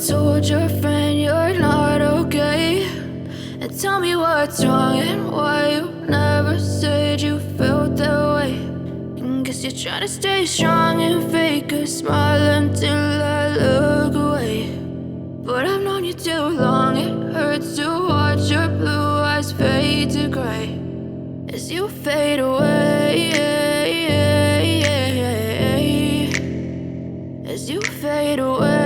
told your friend you're not okay, and tell me what's wrong and why you never said you felt that way. And guess you're trying to stay strong and fake a smile until I look away. But I've known you too long, it hurts to watch your blue eyes fade to gray as you fade away, as you fade away.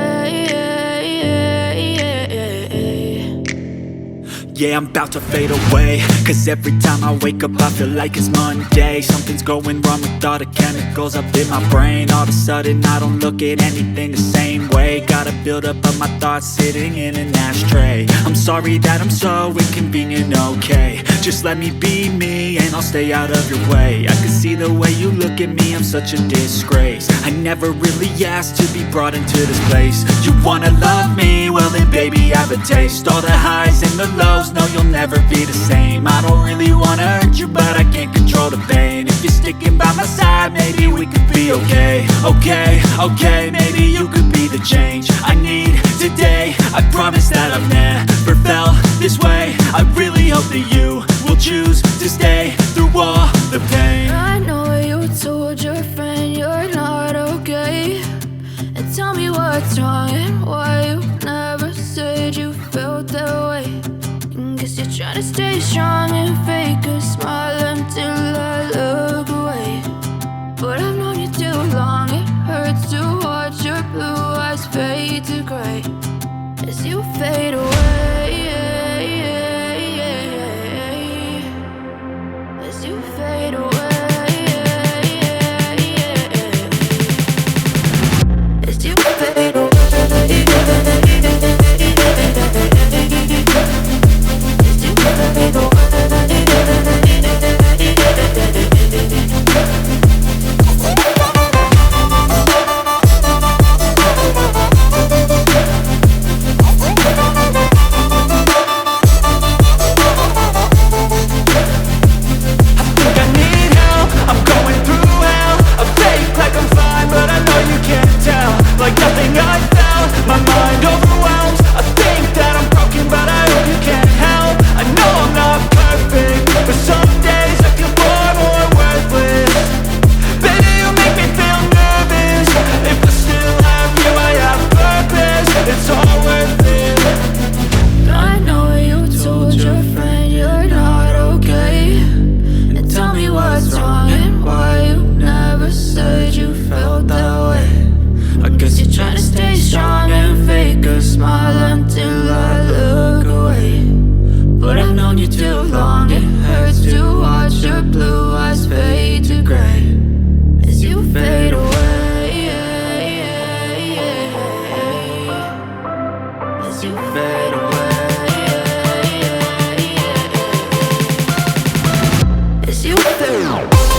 Yeah, I'm about to fade away, cause every time I wake up I feel like it's Monday. Something's going wrong with all the chemicals up in my brain. All of a sudden I don't look at anything the same way. Gotta build up of my thoughts sitting in an ashtray. I'm sorry that I'm so inconvenient, okay. Just let me be me and I'll stay out of your way. I can see the way you look at me, I'm such a disgrace. I never really asked to be brought into this place. You wanna love me? Well then baby I have a taste. All the highs and the lows, no you'll never be the same. I don't really wanna hurt you but I can't control the pain. If you're sticking by my side maybe we could be okay. Okay, maybe you could be the change I need today. I promise that I've never felt this way. I really hope that you will choose to stay through all the pain. I know you told your friend you're not okay, and tell me what's wrong and why you never said you felt that way. And guess you're trying to stay strong and fake a smile until I look away. But I've known you too long, it hurts to watch your blue eyes fade to gray as you fade away, as you fade away, as you fade away. Like nothing I felt, my mind overwhelmed. I think that I'm broken but I hope you can't help. I know I'm not perfect, but some days I feel far more worthless. Baby, you make me feel nervous. If I still have you, I have purpose. It's all worth it. I know you told your friend you're not okay, and tell me what's wrong and why you never said you felt that way. I guess you're trying to stay strong and fake a smile until I look away. But I've known you too long, it hurts to watch your blue eyes fade to gray as you fade away, as you fade away, as you fade away.